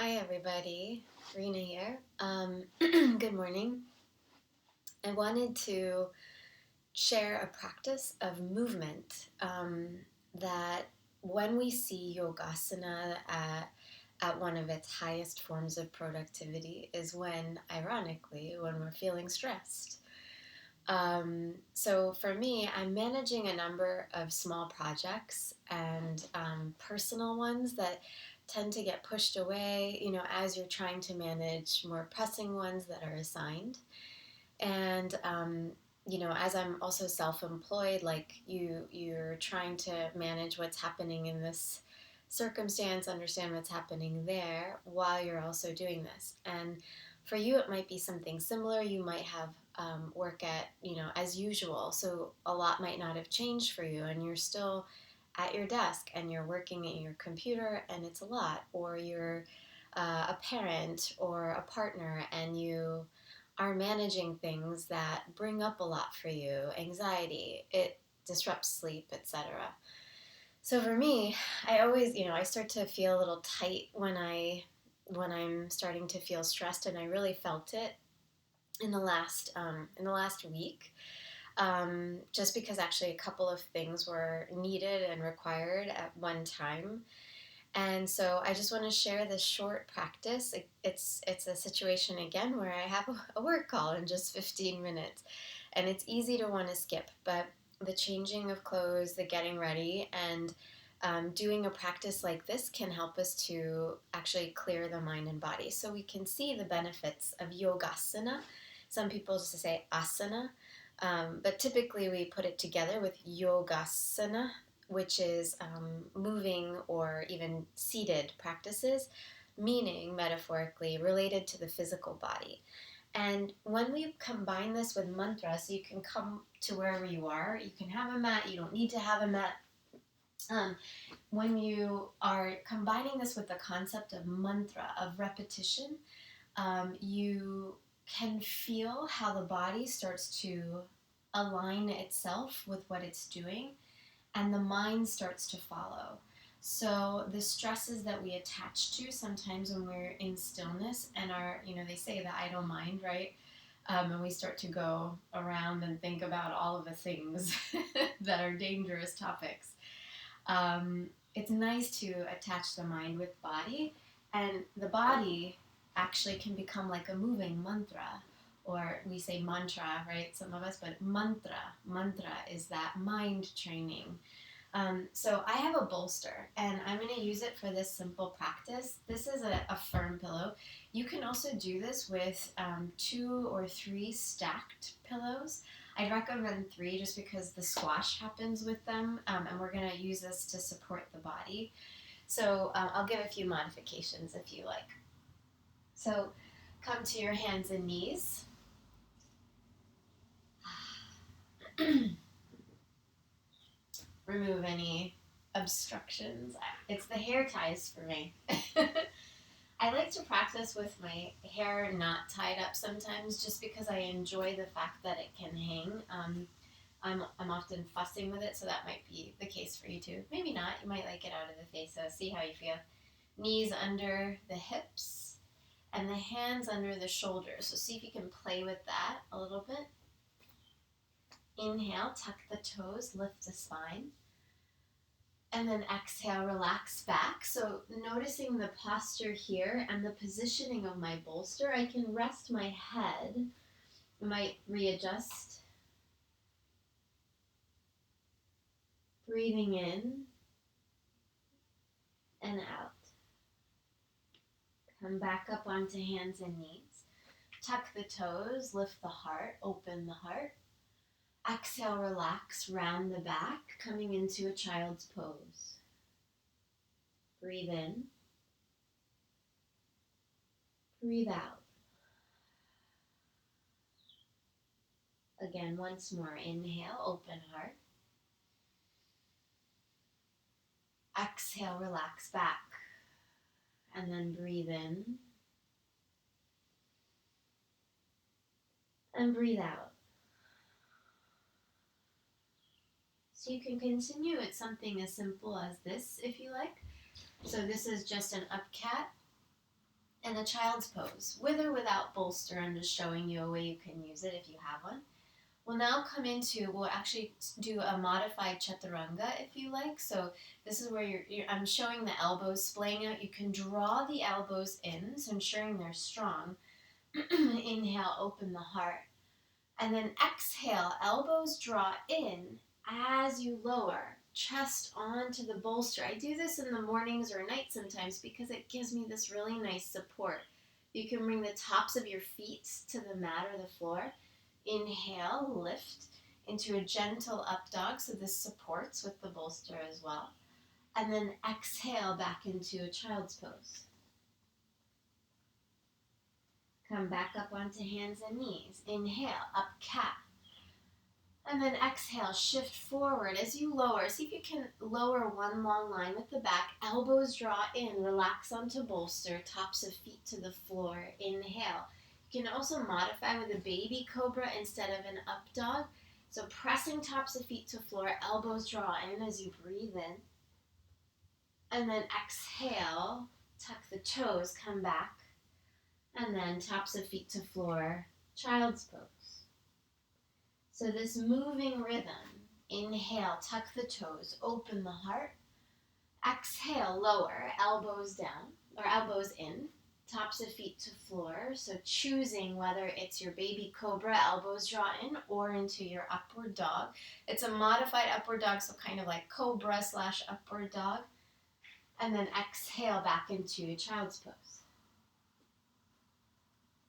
Hi everybody, Rena here. Good morning. I wanted to share a practice of movement that when we see Yogasana at one of its highest forms of productivity is when, ironically, when we're feeling stressed. So for me, I'm managing a number of small projects and personal ones that tend to get pushed away, as you're trying to manage more pressing ones that are assigned. And, as I'm also self-employed, like you're trying to manage what's happening in this circumstance, understand what's happening there while you're also doing this. And for you, it might be something similar. You might have work at, as usual. So a lot might not have changed for you, and you're still at your desk and you're working at your computer and it's a lot. Or you're a parent or a partner and you are managing things that bring up a lot for you, anxiety, it disrupts sleep, etc. So for me, I always, I start to feel a little tight when I'm starting to feel stressed, and I really felt it in the last week, just because actually a couple of things were needed and required at one time. And so I just want to share this short practice. It's a situation again where I have a work call in just 15 minutes, and it's easy to want to skip, but the changing of clothes, the getting ready, and doing a practice like this can help us to actually clear the mind and body. So we can see the benefits of yogasana. Some people just say asana, but typically we put it together with yogasana, which is moving or even seated practices, meaning metaphorically related to the physical body. And when we combine this with mantra, so you can come to wherever you are, you can have a mat, you don't need to have a mat. When you are combining this with the concept of mantra, of repetition, you can feel how the body starts to align itself with what it's doing, and the mind starts to follow. So the stresses that we attach to sometimes when we're in stillness and they say the idle mind, right? And we start to go around and think about all of the things that are dangerous topics. It's nice to attach the mind with body, and the body actually can become like a moving mantra, or we say mantra, right? Some of us, but mantra is that mind training. So I have a bolster, and I'm going to use it for this simple practice. This is a firm pillow. You can also do this with 2 or 3 stacked pillows. I'd recommend 3 just because the squash happens with them, and we're going to use this to support the body. So I'll give a few modifications if you like. So come to your hands and knees. Remove any obstructions. It's the hair ties for me. I like to practice with my hair not tied up sometimes just because I enjoy the fact that it can hang. I'm often fussing with it, so that might be the case for you too. Maybe not. You might like it out of the face, so see how you feel. Knees under the hips and the hands under the shoulders. So see if you can play with that a little bit. Inhale, tuck the toes, lift the spine. And then exhale, relax back. So noticing the posture here and the positioning of my bolster, I can rest my head. I might readjust. Breathing in and out. Come back up onto hands and knees. Tuck the toes, lift the heart, open the heart. Exhale, relax, round the back, coming into a child's pose. Breathe in. Breathe out. Again, once more. Inhale, open heart. Exhale, relax back. And then breathe in. And breathe out. So you can continue with something as simple as this if you like. So this is just an up cat. And a child's pose, with or without bolster. I'm just showing you a way you can use it if you have one. We'll now come into, we'll actually do a modified Chaturanga if you like. So this is where I'm showing the elbows splaying out. You can draw the elbows in, so ensuring they're strong. Inhale, open the heart. And then exhale, elbows draw in as you lower, chest onto the bolster. I do this in the mornings or night sometimes because it gives me this really nice support. You can bring the tops of your feet to the mat or the floor. Inhale, lift into a gentle up dog, so this supports with the bolster as well. And then exhale back into a child's pose. Come back up onto hands and knees. Inhale, up cat. And then exhale, shift forward as you lower. See if you can lower one long line with the back. Elbows draw in, relax onto bolster, tops of feet to the floor. Inhale. You can also modify with a baby cobra instead of an up dog. So pressing tops of feet to floor, elbows draw in as you breathe in. And then exhale, tuck the toes, come back. And then tops of feet to floor, child's pose. So this moving rhythm, inhale, tuck the toes, open the heart. Exhale, lower, elbows down, or elbows in, tops of feet to floor. So choosing whether it's your baby cobra, elbows draw in, or into your upward dog. It's a modified upward dog, so kind of like cobra / upward dog. And then exhale back into child's pose.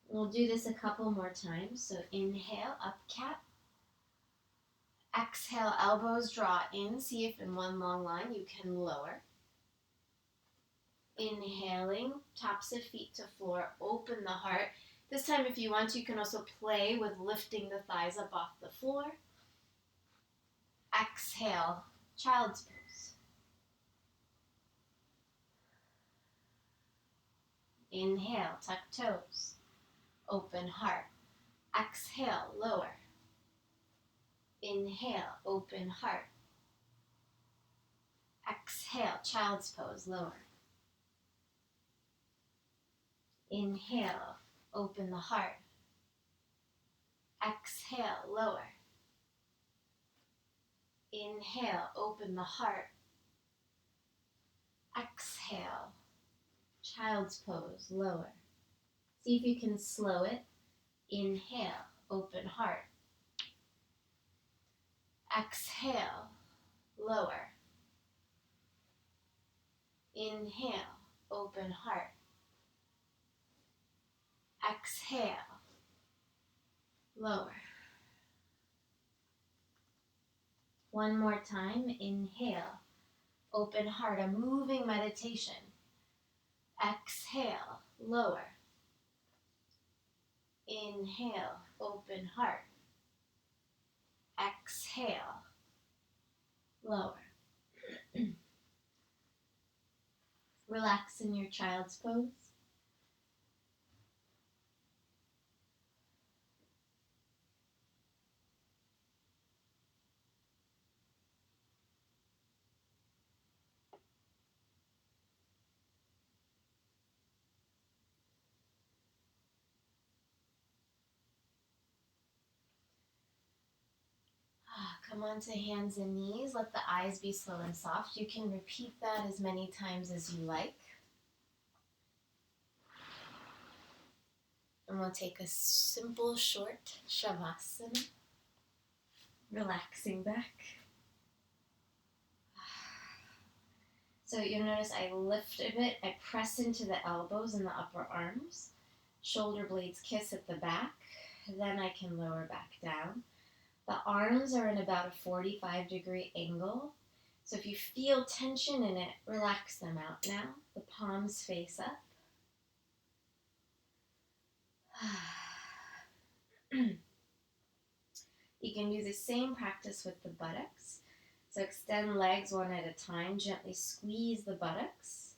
We'll do this a couple more times. So inhale, up cat. Exhale, elbows draw in. See if in one long line you can lower. Inhaling, tops of feet to floor, open the heart. This time, if you want, you can also play with lifting the thighs up off the floor. Exhale, child's pose. Inhale, tuck toes, open heart. Exhale, lower. Inhale, open heart. Exhale, child's pose, lower. Inhale, open the heart. Exhale, lower. Inhale, open the heart. Exhale, child's pose, lower. See if you can slow it. Inhale, open heart. Exhale, lower. Inhale, open heart. Exhale, lower. One more time. Inhale, open heart, a moving meditation. Exhale, lower. Inhale, open heart. Exhale, lower. Relax in your child's pose. Come onto hands and knees. Let the eyes be slow and soft. You can repeat that as many times as you like. And we'll take a simple, short shavasana. Relaxing back. So you'll notice I lift a bit. I press into the elbows and the upper arms. Shoulder blades kiss at the back. Then I can lower back down. The arms are in about a 45-degree angle. So if you feel tension in it, relax them out now. The palms face up. You can do the same practice with the buttocks. So extend legs one at a time. Gently squeeze the buttocks.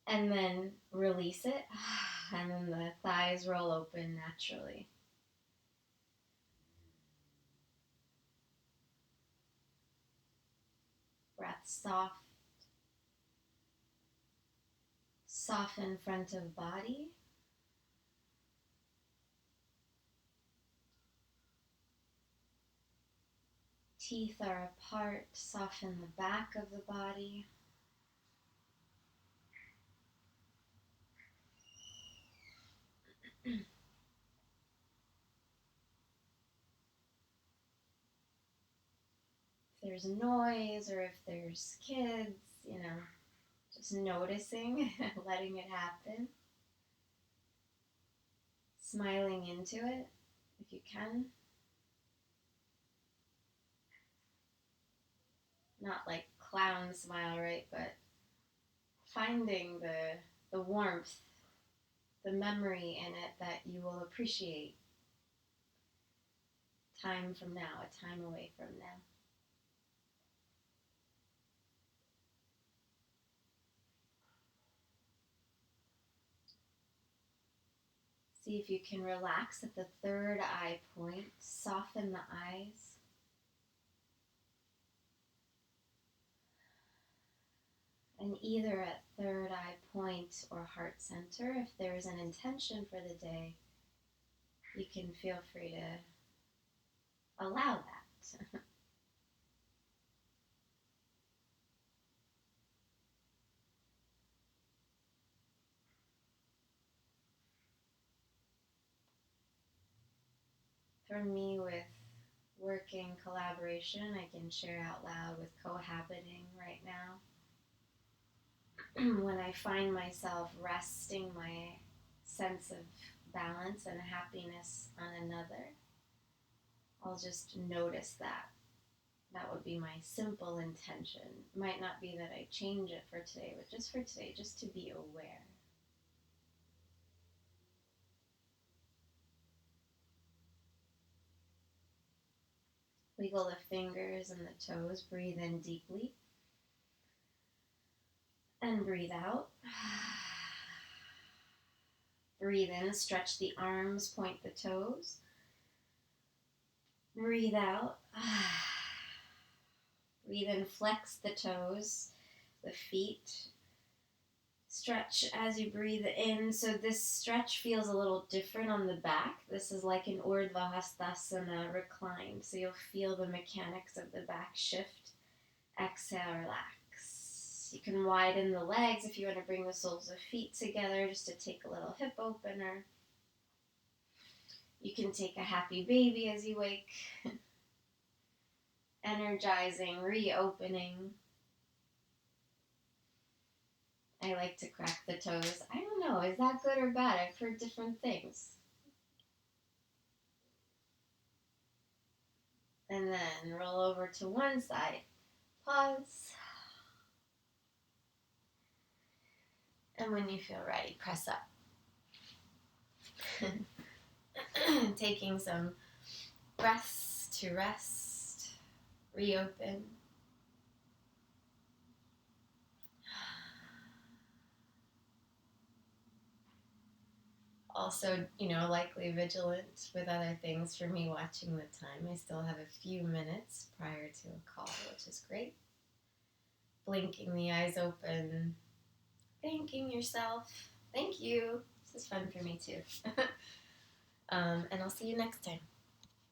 And then release it. And then the thighs roll open naturally. Breath soft, Soften front of body. Teeth are apart, soften the back of the body. If there's noise or if there's kids, just noticing, letting it happen. Smiling into it, if you can. Not like clown smile, right? But finding the warmth, the memory in it that you will appreciate time from now, a time away from now. See if you can relax at the third eye point, soften the eyes. And either at third eye point or heart center, if there is an intention for the day, you can feel free to allow that. For me, with working collaboration, I can share out loud with cohabiting right now. When I find myself resting my sense of balance and happiness on another, I'll just notice that. That would be my simple intention. Might not be that I change it for today, but just for today, just to be aware. Wiggle the fingers and the toes, breathe in deeply. And breathe out. Breathe in, stretch the arms, point the toes. Breathe out. Breathe in, flex the toes, the feet. Stretch as you breathe in. So this stretch feels a little different on the back. This is like an Urdhva Hastasana reclined. So you'll feel the mechanics of the back shift. Exhale, relax. You can widen the legs if you want to bring the soles of feet together just to take a little hip opener. You can take a happy baby as you wake. Energizing, reopening. I like to crack the toes. I don't know, is that good or bad? I've heard different things. And then roll over to one side. Pause. And when you feel ready, press up. Taking some breaths to rest, reopen. Also, likely vigilant with other things for me watching the time. I still have a few minutes prior to a call, which is great. Blinking the eyes open, thanking yourself. Thank you. This is fun for me too. And I'll see you next time.